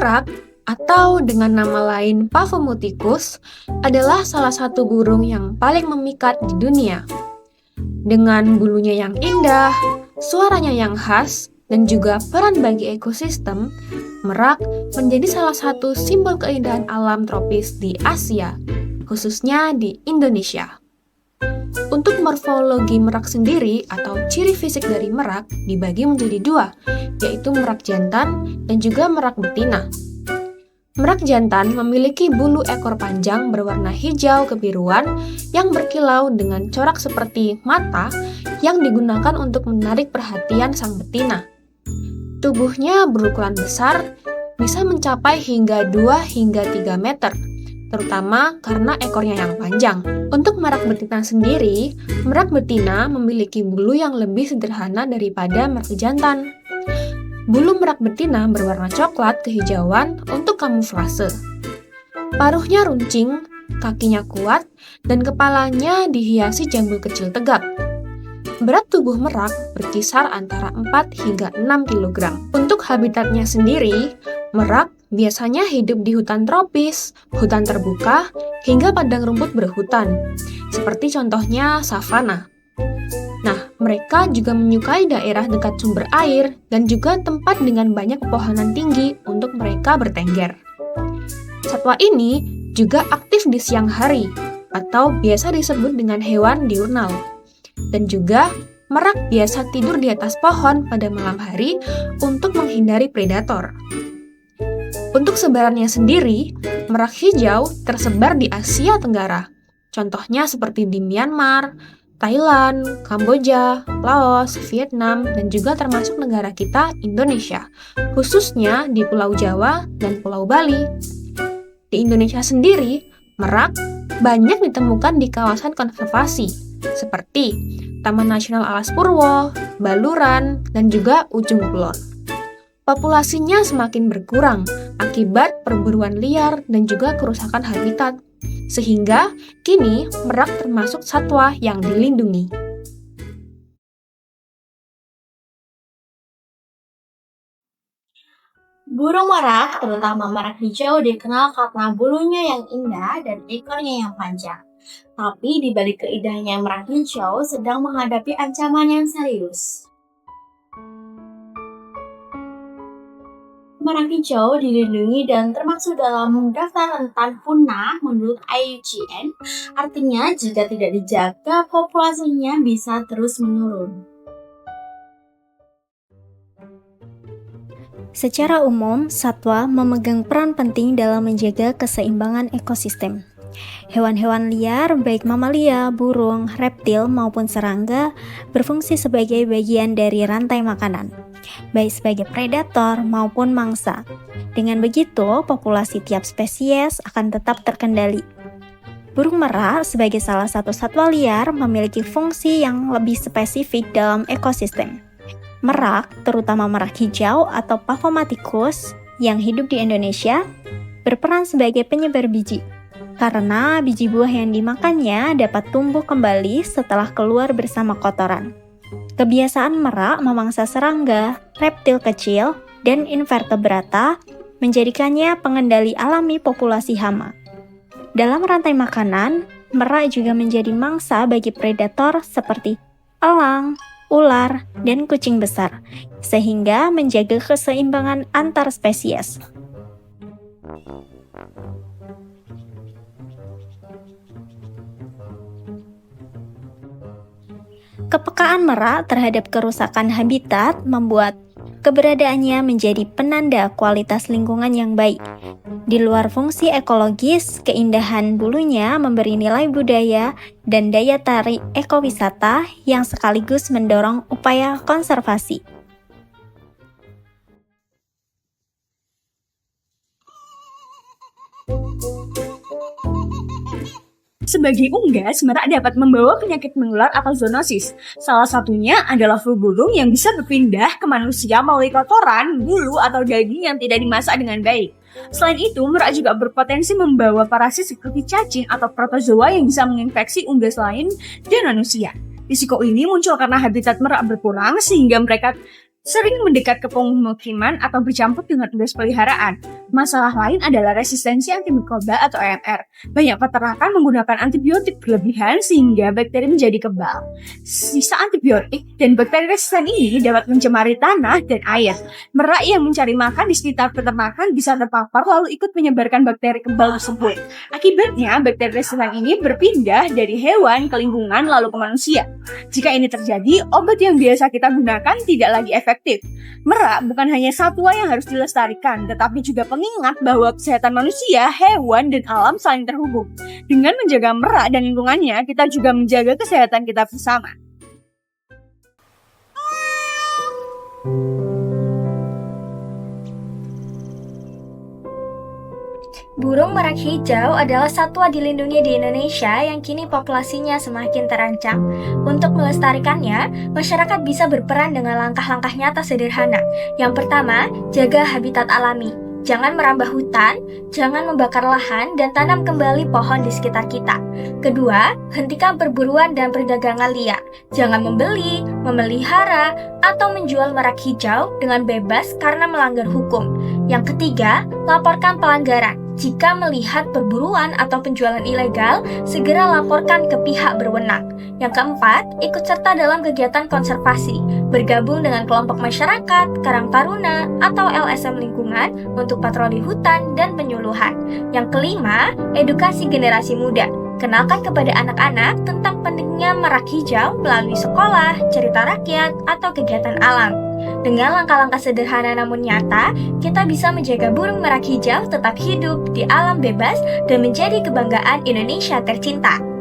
Merak atau dengan nama lain Pavomuticus adalah salah satu burung yang paling memikat di dunia. Dengan bulunya yang indah, suaranya yang khas, dan juga peran bagi ekosistem, merak menjadi salah satu simbol keindahan alam tropis di Asia, khususnya di Indonesia. Untuk morfologi merak sendiri atau ciri fisik dari merak dibagi menjadi dua, yaitu merak jantan dan juga merak betina. Merak jantan memiliki bulu ekor panjang berwarna hijau kebiruan yang berkilau dengan corak seperti mata yang digunakan untuk menarik perhatian sang betina. Tubuhnya berukuran besar, bisa mencapai hingga 2 hingga 3 meter, terutama karena ekornya yang panjang. Untuk merak betina sendiri, merak betina memiliki bulu yang lebih sederhana daripada merak jantan. Bulu merak betina berwarna coklat kehijauan untuk kamuflase. Paruhnya runcing, kakinya kuat, dan kepalanya dihiasi jambul kecil tegap. Berat tubuh merak berkisar antara 4 hingga 6 kg. Untuk habitatnya sendiri, merak biasanya hidup di hutan tropis, hutan terbuka, hingga padang rumput berhutan, seperti contohnya savana. Nah, mereka juga menyukai daerah dekat sumber air dan juga tempat dengan banyak pepohonan tinggi untuk mereka bertengger. Satwa ini juga aktif di siang hari, atau biasa disebut dengan hewan diurnal. Dan juga, merak biasa tidur di atas pohon pada malam hari untuk menghindari predator. Untuk sebarannya sendiri, merak hijau tersebar di Asia Tenggara. Contohnya seperti di Myanmar, Thailand, Kamboja, Laos, Vietnam, dan juga termasuk negara kita, Indonesia, khususnya di Pulau Jawa dan Pulau Bali. Di Indonesia sendiri, merak banyak ditemukan di kawasan konservasi, seperti Taman Nasional Alas Purwo, Baluran, dan juga Ujung Kulon. Populasinya semakin berkurang akibat perburuan liar dan juga kerusakan habitat, sehingga kini merak termasuk satwa yang dilindungi. Burung merak, terutama merak hijau, dikenal karena bulunya yang indah dan ekornya yang panjang. Tapi di balik keindahannya merak hijau sedang menghadapi ancaman yang serius. Merak hijau dilindungi dan termasuk dalam daftar rentan punah menurut IUCN, artinya jika tidak dijaga populasinya bisa terus menurun. Secara umum, satwa memegang peran penting dalam menjaga keseimbangan ekosistem. Hewan-hewan liar, baik mamalia, burung, reptil, maupun serangga, berfungsi sebagai bagian dari rantai makanan, baik sebagai predator maupun mangsa. Dengan begitu, populasi tiap spesies akan tetap terkendali. Burung merak sebagai salah satu satwa liar memiliki fungsi yang lebih spesifik dalam ekosistem. Merak, terutama merak hijau atau Pavomaticus yang hidup di Indonesia, berperan sebagai penyebar biji. Karena biji buah yang dimakannya dapat tumbuh kembali setelah keluar bersama kotoran. Kebiasaan merak memangsa serangga, reptil kecil, dan invertebrata menjadikannya pengendali alami populasi hama. Dalam rantai makanan, merak juga menjadi mangsa bagi predator seperti elang, ular, dan kucing besar, sehingga menjaga keseimbangan antar spesies. Kepekaan merak terhadap kerusakan habitat membuat keberadaannya menjadi penanda kualitas lingkungan yang baik. Di luar fungsi ekologis, keindahan bulunya memberi nilai budaya dan daya tarik ekowisata yang sekaligus mendorong upaya konservasi. Sebagai unggas, merak dapat membawa penyakit menular atau zoonosis. Salah satunya adalah flu burung yang bisa berpindah ke manusia melalui kotoran, bulu, atau daging yang tidak dimasak dengan baik. Selain itu, merak juga berpotensi membawa parasit seperti cacing atau protozoa yang bisa menginfeksi unggas lain dan manusia. Risiko ini muncul karena habitat merak berkurang sehingga mereka sering mendekat ke pemukiman atau bercampur dengan unggas peliharaan. Masalah lain adalah resistensi antimikroba atau AMR. Banyak peternakan menggunakan antibiotik berlebihan sehingga bakteri menjadi kebal. Sisa antibiotik dan bakteri resisten ini dapat mencemari tanah dan air. Merak yang mencari makan di sekitar peternakan bisa terpapar lalu ikut menyebarkan bakteri kebal tersebut. Akibatnya, bakteri resisten ini berpindah dari hewan ke lingkungan lalu ke manusia. Jika ini terjadi, obat yang biasa kita gunakan tidak lagi efektif. Merak bukan hanya satwa yang harus dilestarikan, tetapi juga pengingat bahwa kesehatan manusia, hewan, dan alam saling terhubung. Dengan menjaga merak dan lingkungannya, kita juga menjaga kesehatan kita bersama. Burung merak hijau adalah satwa dilindungi di Indonesia yang kini populasinya semakin terancam. Untuk melestarikannya, masyarakat bisa berperan dengan langkah-langkah nyata sederhana. Yang pertama, jaga habitat alami. Jangan merambah hutan, jangan membakar lahan, dan tanam kembali pohon di sekitar kita. Kedua, hentikan perburuan dan perdagangan liar. Jangan membeli, memelihara, atau menjual merak hijau dengan bebas karena melanggar hukum. Yang ketiga, laporkan pelanggaran. Jika melihat perburuan atau penjualan ilegal, segera laporkan ke pihak berwenang. Yang keempat, ikut serta dalam kegiatan konservasi, bergabung dengan kelompok masyarakat, karang taruna, atau LSM lingkungan untuk patroli hutan dan penyuluhan. Yang kelima, edukasi generasi muda. Kenalkan kepada anak-anak tentang pentingnya merak hijau melalui sekolah, cerita rakyat, atau kegiatan alam. Dengan langkah-langkah sederhana namun nyata, kita bisa menjaga burung merak hijau tetap hidup di alam bebas dan menjadi kebanggaan Indonesia tercinta.